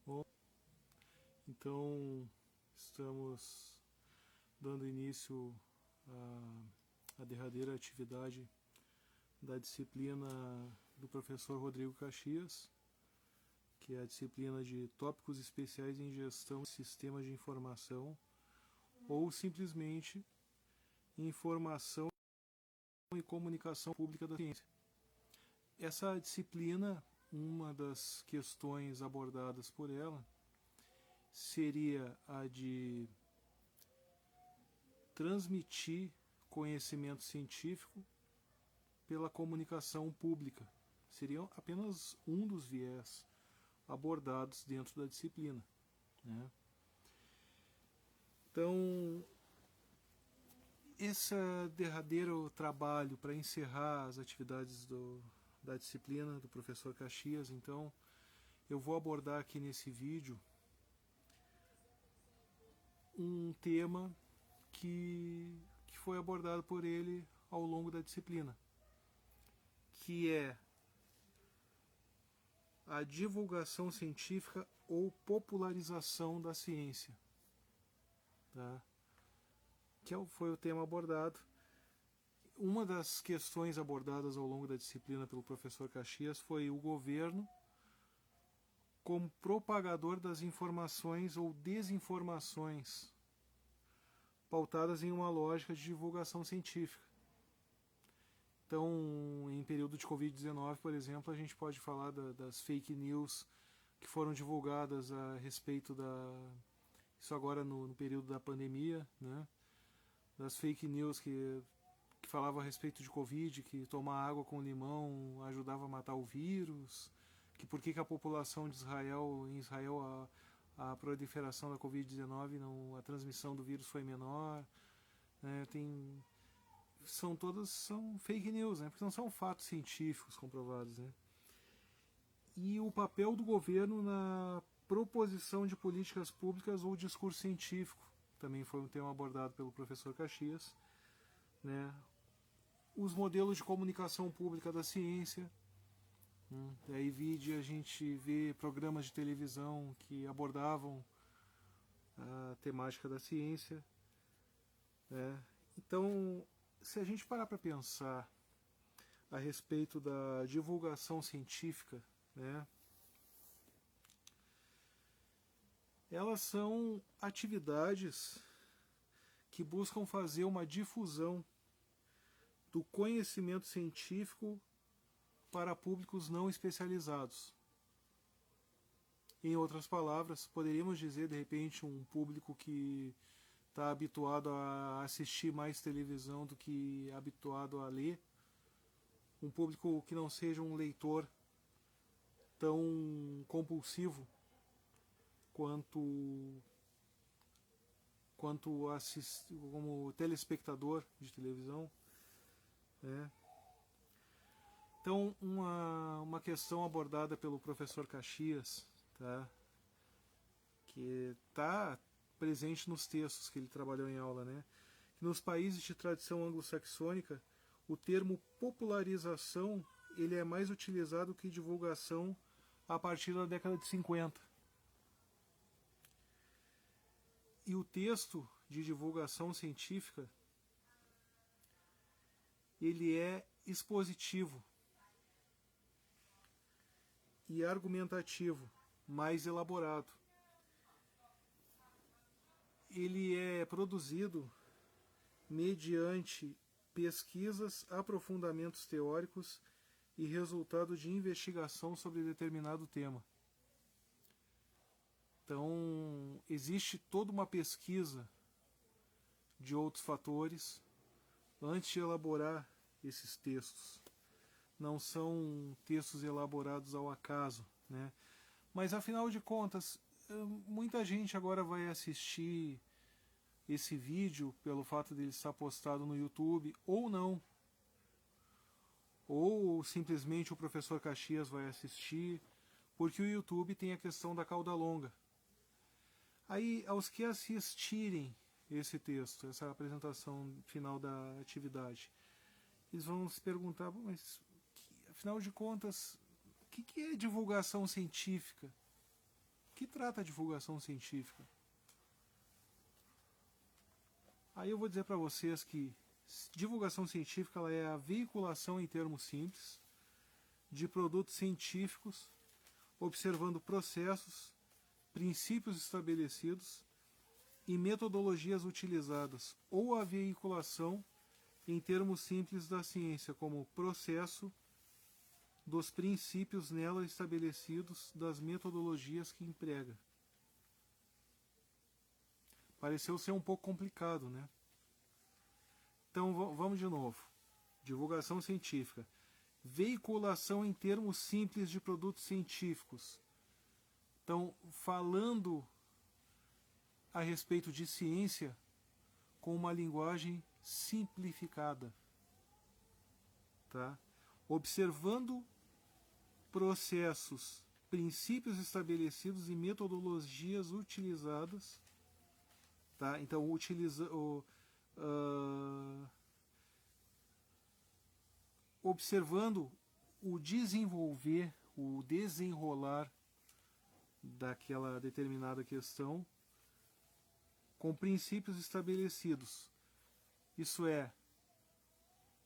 Bom, então estamos dando início à derradeira atividade da disciplina do professor Rodrigo Caxias, que é a disciplina de tópicos especiais em gestão de sistemas de informação, ou simplesmente informação e comunicação pública da ciência. Essa disciplina, uma das questões abordadas por ela seria a de transmitir conhecimento científico pela comunicação pública. Seria apenas um dos viés abordados dentro da disciplina, né? Então, esse derradeiro trabalho para encerrar as atividades da disciplina do professor Caxias, então, eu vou abordar aqui nesse vídeo um tema que foi abordado por ele ao longo da disciplina, que é a divulgação científica ou popularização da ciência, tá? Que foi o tema abordado. Uma das questões abordadas ao longo da disciplina pelo professor Caxias foi o governo como propagador das informações ou desinformações pautadas em uma lógica de divulgação científica. Então, em período de Covid-19, por exemplo, a gente pode falar das fake news que foram divulgadas a respeito isso agora no período da pandemia, né? Das fake news que falavam a respeito de Covid, que tomar água com limão ajudava a matar o vírus, que por que a população de Israel, em Israel, a proliferação da Covid-19, a transmissão do vírus foi menor, né? São fake news, né? Porque não são fatos científicos comprovados, né? E o papel do governo na proposição de políticas públicas ou discurso científico também foi um tema abordado pelo professor Caxias, né? Os modelos de comunicação pública da ciência, né? Daí a gente vê programas de televisão que abordavam a temática da ciência, né? Então, se a gente parar para pensar a respeito da divulgação científica, né, elas são atividades que buscam fazer uma difusão do conhecimento científico para públicos não especializados. Em outras palavras, poderíamos dizer, de repente, um público que está habituado a assistir mais televisão do que habituado a ler, um público que não seja um leitor tão compulsivo quanto como telespectador de televisão, né? Então, uma questão abordada pelo professor Caxias, tá? Que está presente nos textos que ele trabalhou em aula, né? Que nos países de tradição anglo-saxônica, o termo popularização ele é mais utilizado que divulgação a partir da década de 50. E o texto de divulgação científica ele é expositivo e argumentativo, mais elaborado. Ele é produzido mediante pesquisas, aprofundamentos teóricos e resultado de investigação sobre determinado tema. Então, existe toda uma pesquisa de outros fatores antes de elaborar esses textos. Não são textos elaborados ao acaso, né? Mas, afinal de contas, muita gente agora vai assistir esse vídeo pelo fato de ele estar postado no YouTube, ou não. Ou simplesmente o professor Caxias vai assistir, porque o YouTube tem a questão da cauda longa. Aí, aos que assistirem esse texto, essa apresentação final da atividade, eles vão se perguntar, mas afinal de contas, o que é divulgação científica? O que trata a divulgação científica? Aí eu vou dizer para vocês que divulgação científica ela é a veiculação em termos simples de produtos científicos, observando processos, princípios estabelecidos e metodologias utilizadas, ou a veiculação em termos simples da ciência, como processo dos princípios nela estabelecidos, das metodologias que emprega. Pareceu ser um pouco complicado, né? Então vamos de novo. Divulgação científica. Veiculação em termos simples de produtos científicos. Então, falando a respeito de ciência com uma linguagem simplificada. Tá? Observando processos, princípios estabelecidos e metodologias utilizadas. Tá? Então, observando o desenvolver, o desenrolar daquela determinada questão com princípios estabelecidos. Isso é,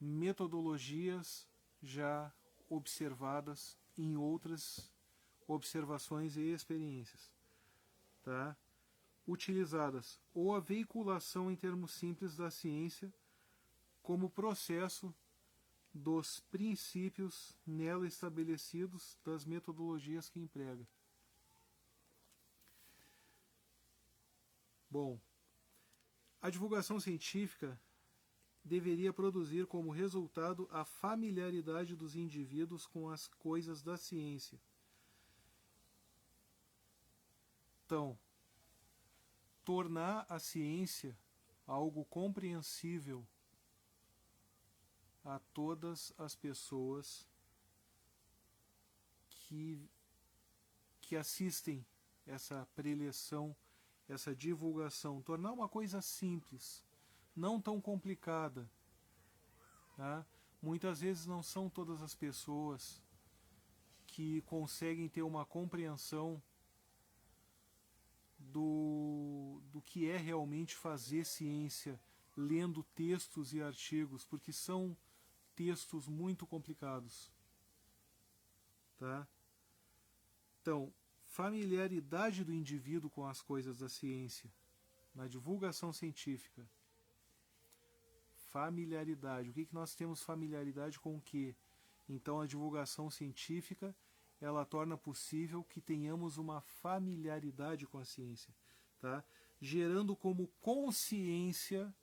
metodologias já observadas em outras observações e experiências, tá? Utilizadas, ou a veiculação em termos simples da ciência como processo dos princípios nela estabelecidos, das metodologias que emprega. Bom, a divulgação científica deveria produzir como resultado a familiaridade dos indivíduos com as coisas da ciência. Então, tornar a ciência algo compreensível a todas as pessoas que assistem essa preleção, essa divulgação, tornar uma coisa simples, não tão complicada. Tá? Muitas vezes não são todas as pessoas que conseguem ter uma compreensão do que é realmente fazer ciência, lendo textos e artigos, porque são textos muito complicados. Tá? Então, familiaridade do indivíduo com as coisas da ciência, na divulgação científica. Familiaridade. O que nós temos familiaridade com o quê? Então, a divulgação científica, ela torna possível que tenhamos uma familiaridade com a ciência, tá? Gerando como consciência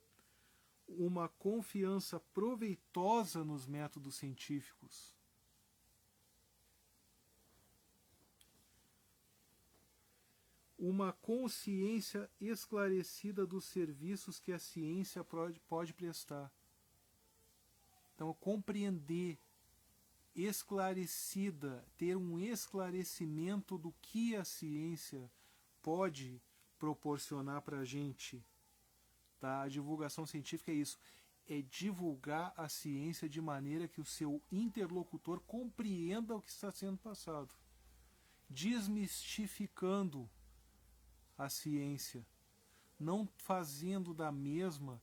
uma confiança proveitosa nos métodos científicos. Uma consciência esclarecida dos serviços que a ciência pode prestar. Então, compreender, esclarecida, ter um esclarecimento do que a ciência pode proporcionar para a gente. Tá? A divulgação científica é isso, é divulgar a ciência de maneira que o seu interlocutor compreenda o que está sendo passado, desmistificando a ciência, não fazendo da mesma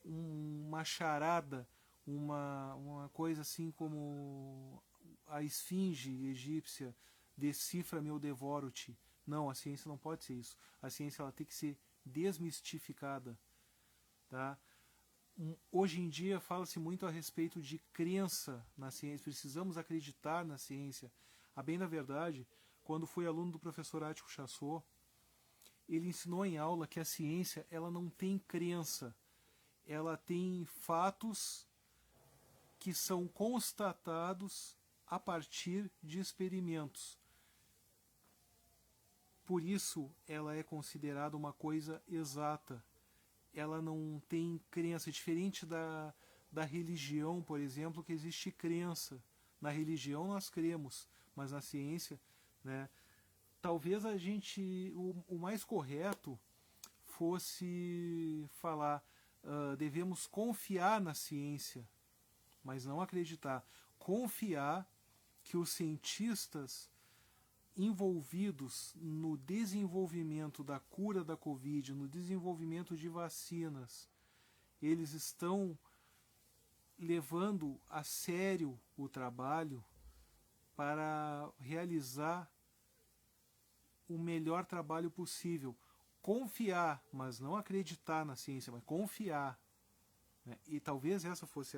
uma charada, uma coisa assim como a esfinge egípcia, decifra-me ou devoro-te. Não, a ciência não pode ser isso. A ciência ela tem que ser desmistificada. Tá? Hoje em dia fala-se muito a respeito de crença na ciência, precisamos acreditar na ciência. A bem da verdade, quando fui aluno do professor Ático Chassot, ele ensinou em aula que a ciência ela não tem crença, ela tem fatos que são constatados a partir de experimentos. Por isso ela é considerada uma coisa exata. Ela não tem crença, diferente da religião, por exemplo, que existe crença. Na religião nós cremos, mas na ciência, né? Talvez o mais correto fosse falar, devemos confiar na ciência, mas não acreditar. Confiar que os cientistas envolvidos no desenvolvimento da cura da Covid, no desenvolvimento de vacinas, eles estão levando a sério o trabalho para realizar o melhor trabalho possível. Confiar, mas não acreditar na ciência, mas confiar. Né? E talvez essa fosse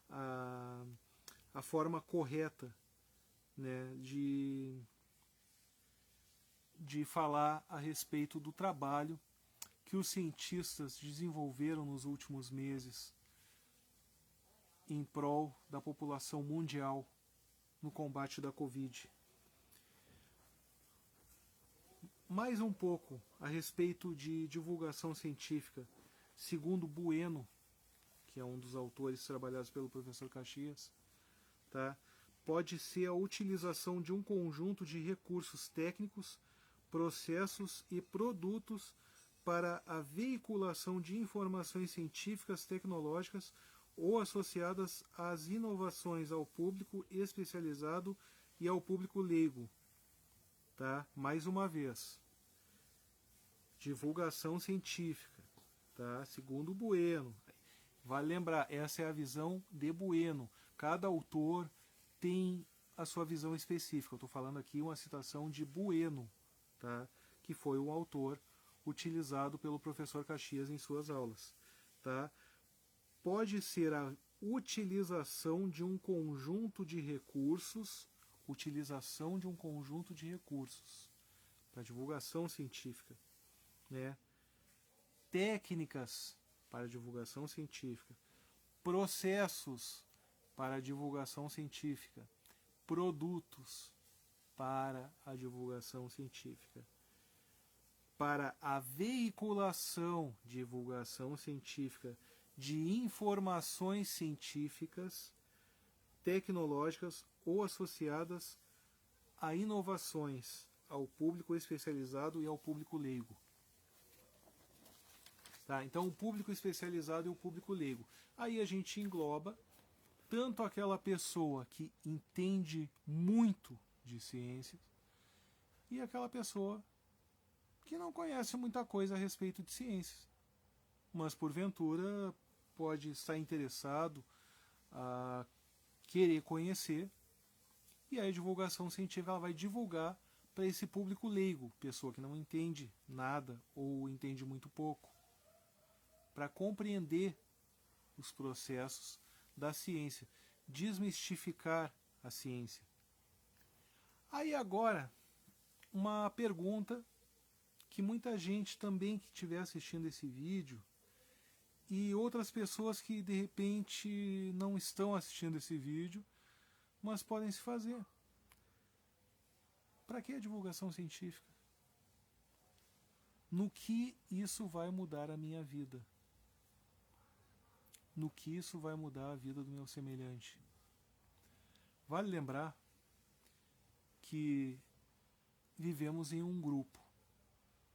a forma correta, né, de falar a respeito do trabalho que os cientistas desenvolveram nos últimos meses em prol da população mundial no combate da Covid. Mais um pouco a respeito de divulgação científica. Segundo Bueno, que é um dos autores trabalhados pelo professor Caxias, tá? Pode ser a utilização de um conjunto de recursos técnicos, processos e produtos para a veiculação de informações científicas, tecnológicas ou associadas às inovações ao público especializado e ao público leigo. Tá? Mais uma vez, divulgação científica, tá? Segundo Bueno. Vale lembrar, essa é a visão de Bueno. Cada autor tem a sua visão específica. Eu estou falando aqui uma citação de Bueno, tá? Que foi o autor utilizado pelo professor Caxias em suas aulas. Tá? Pode ser a utilização de um conjunto de recursos, para divulgação científica, né? Técnicas para divulgação científica, processos para divulgação científica, produtos para a divulgação científica, para a veiculação, divulgação científica de informações científicas, tecnológicas ou associadas a inovações ao público especializado e ao público leigo. Tá? Então, o público especializado e o público leigo. Aí a gente engloba tanto aquela pessoa que entende muito de ciências e aquela pessoa que não conhece muita coisa a respeito de ciências, mas porventura pode estar interessado a querer conhecer, e aí a divulgação científica ela vai divulgar para esse público leigo, pessoa que não entende nada ou entende muito pouco, para compreender os processos da ciência, desmistificar a ciência. Aí agora, uma pergunta que muita gente também que estiver assistindo esse vídeo e outras pessoas que de repente não estão assistindo esse vídeo, mas podem se fazer. Para que a divulgação científica? No que isso vai mudar a minha vida? No que isso vai mudar a vida do meu semelhante? Vale lembrar que vivemos em um grupo,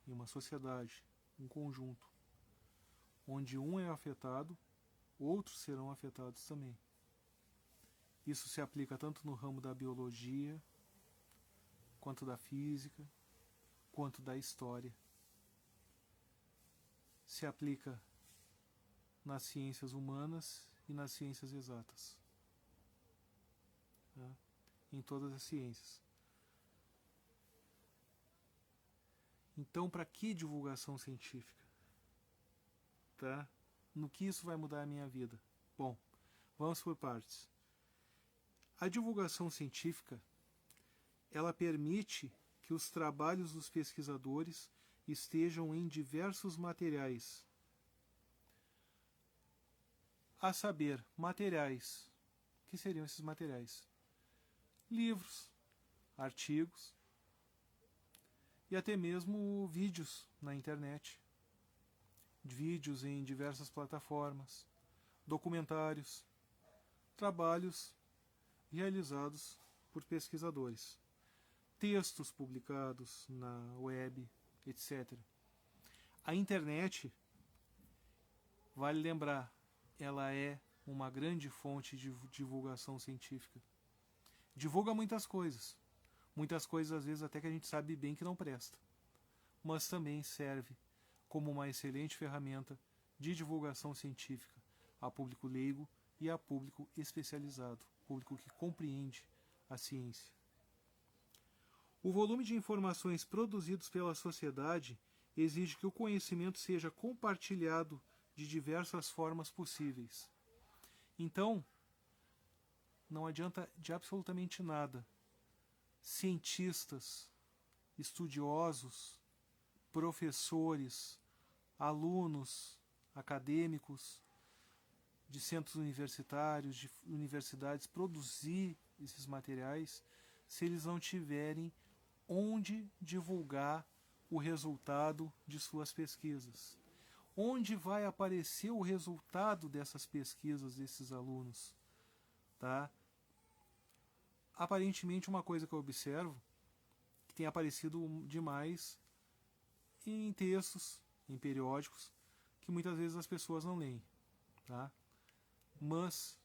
em uma sociedade, um conjunto, onde um é afetado, outros serão afetados também. Isso se aplica tanto no ramo da biologia, quanto da física, quanto da história. Se aplica nas ciências humanas e nas ciências exatas. Tá? Em todas as ciências. Então, para que divulgação científica? Tá? No que isso vai mudar a minha vida? Bom, vamos por partes. A divulgação científica, ela permite que os trabalhos dos pesquisadores estejam em diversos materiais. A saber, materiais. O que seriam esses materiais? Livros, artigos e até mesmo vídeos na internet. Vídeos em diversas plataformas, documentários, trabalhos realizados por pesquisadores, textos publicados na web, etc. A internet, vale lembrar, ela é uma grande fonte de divulgação científica. Divulga muitas coisas. Muitas coisas, às vezes, até que a gente sabe bem que não presta. Mas também serve como uma excelente ferramenta de divulgação científica a público leigo e a público especializado, público que compreende a ciência. O volume de informações produzidos pela sociedade exige que o conhecimento seja compartilhado de diversas formas possíveis. Então, não adianta de absolutamente nada cientistas, estudiosos, professores, alunos, acadêmicos de centros universitários, de universidades produzir esses materiais se eles não tiverem onde divulgar o resultado de suas pesquisas. Onde vai aparecer o resultado dessas pesquisas desses alunos? Tá? Aparentemente, uma coisa que eu observo, que tem aparecido demais em textos, em periódicos, que muitas vezes as pessoas não leem. Tá? Mas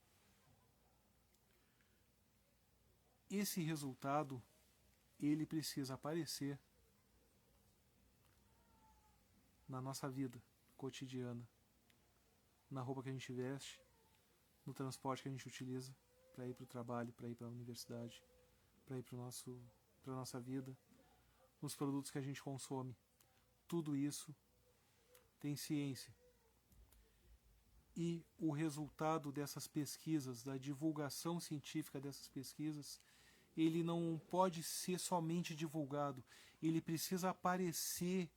esse resultado, ele precisa aparecer na nossa vida cotidiana, na roupa que a gente veste, no transporte que a gente utiliza para ir para o trabalho, para ir para a universidade, para ir para a nossa vida, nos produtos que a gente consome. Tudo isso tem ciência. E o resultado dessas pesquisas, da divulgação científica dessas pesquisas, ele não pode ser somente divulgado, ele precisa aparecer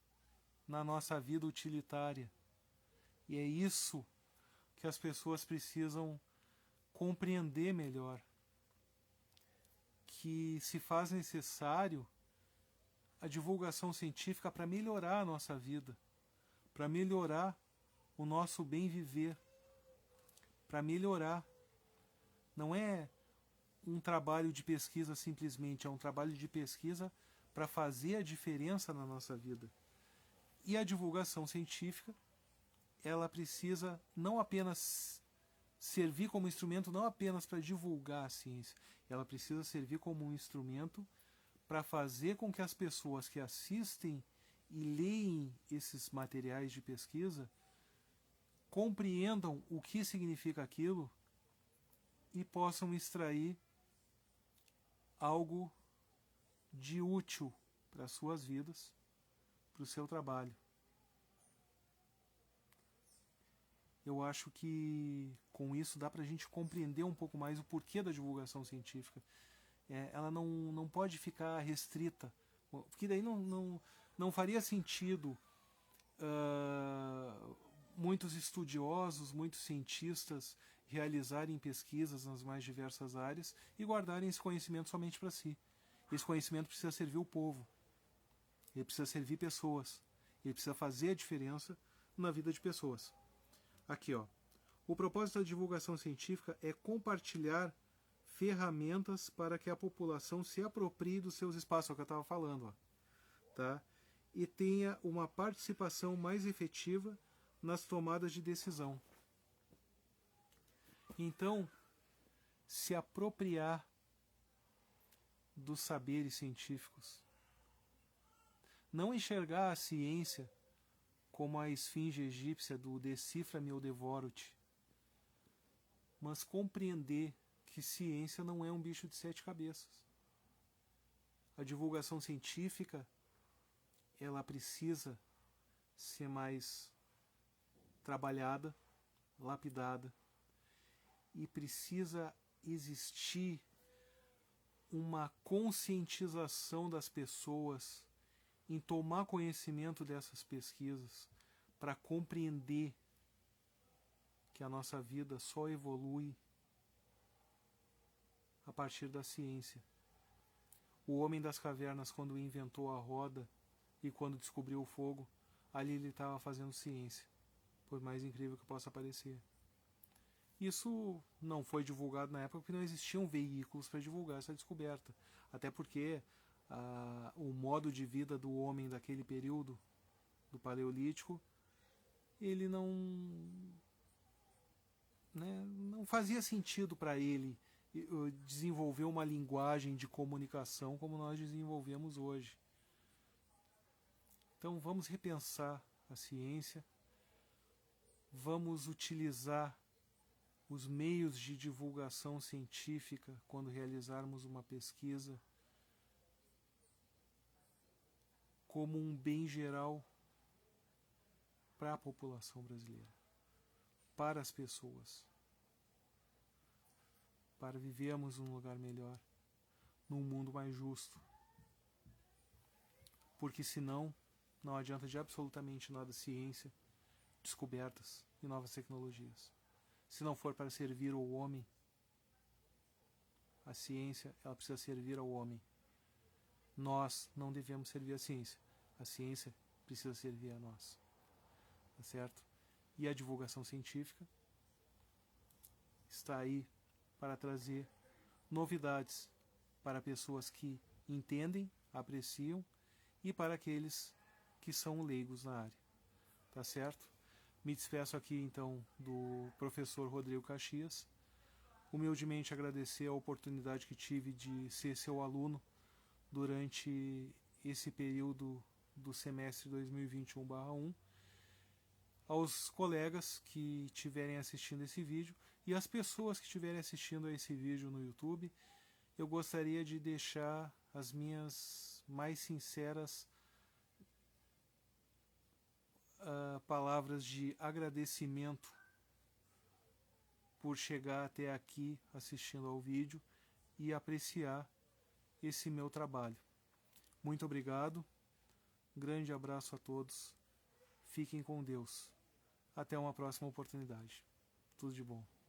na nossa vida utilitária. E é isso que as pessoas precisam compreender melhor, que se faz necessário a divulgação científica para melhorar a nossa vida, para melhorar o nosso bem viver, para melhorar. Não é um trabalho de pesquisa simplesmente, é um trabalho de pesquisa para fazer a diferença na nossa vida. E a divulgação científica, ela precisa não apenas servir como instrumento, não apenas para divulgar a ciência, ela precisa servir como um instrumento para fazer com que as pessoas que assistem e leem esses materiais de pesquisa compreendam o que significa aquilo e possam extrair algo de útil para as suas vidas, para o seu trabalho. Eu acho que com isso dá para a gente compreender um pouco mais o porquê da divulgação científica. Ela não pode ficar restrita, porque daí não faria sentido muitos estudiosos, muitos cientistas realizarem pesquisas nas mais diversas áreas e guardarem esse conhecimento somente para si. Esse conhecimento precisa servir o povo, ele precisa servir pessoas, ele precisa fazer a diferença na vida de pessoas. Aqui, ó. O propósito da divulgação científica é compartilhar ferramentas para que a população se aproprie dos seus espaços, é o que eu estava falando, ó, tá? E tenha uma participação mais efetiva nas tomadas de decisão. Então, se apropriar dos saberes científicos. Não enxergar a ciência como a esfinge egípcia do decifra-me ou devoro-te, mas compreender que ciência não é um bicho de 7 cabeças. A divulgação científica, ela precisa ser mais trabalhada, lapidada, e precisa existir uma conscientização das pessoas em tomar conhecimento dessas pesquisas para compreender que a nossa vida só evolui a partir da ciência. O homem das cavernas, quando inventou a roda e quando descobriu o fogo, ali ele estava fazendo ciência, por mais incrível que possa parecer. Isso não foi divulgado na época porque não existiam veículos para divulgar essa descoberta. Até porque o modo de vida do homem daquele período, do Paleolítico, ele não fazia sentido para ele desenvolver uma linguagem de comunicação como nós desenvolvemos hoje. Então vamos repensar a ciência, vamos utilizar os meios de divulgação científica quando realizarmos uma pesquisa como um bem geral para a população brasileira, para as pessoas, para vivermos num lugar melhor, num mundo mais justo. Porque senão não adianta de absolutamente nada ciência, descobertas e novas tecnologias. Se não for para servir ao homem, a ciência ela precisa servir ao homem. Nós não devemos servir a ciência precisa servir a nós. Tá certo? E a divulgação científica está aí para trazer novidades para pessoas que entendem, apreciam e para aqueles que são leigos na área. Tá certo? Me despeço aqui então do professor Rodrigo Caxias. Humildemente agradecer a oportunidade que tive de ser seu aluno durante esse período do semestre 2021/1, aos colegas que estiverem assistindo esse vídeo e as pessoas que estiverem assistindo a esse vídeo no YouTube, eu gostaria de deixar as minhas mais sinceras palavras de agradecimento por chegar até aqui assistindo ao vídeo e apreciar esse meu trabalho. Muito obrigado, grande abraço a todos, fiquem com Deus. Até uma próxima oportunidade. Tudo de bom.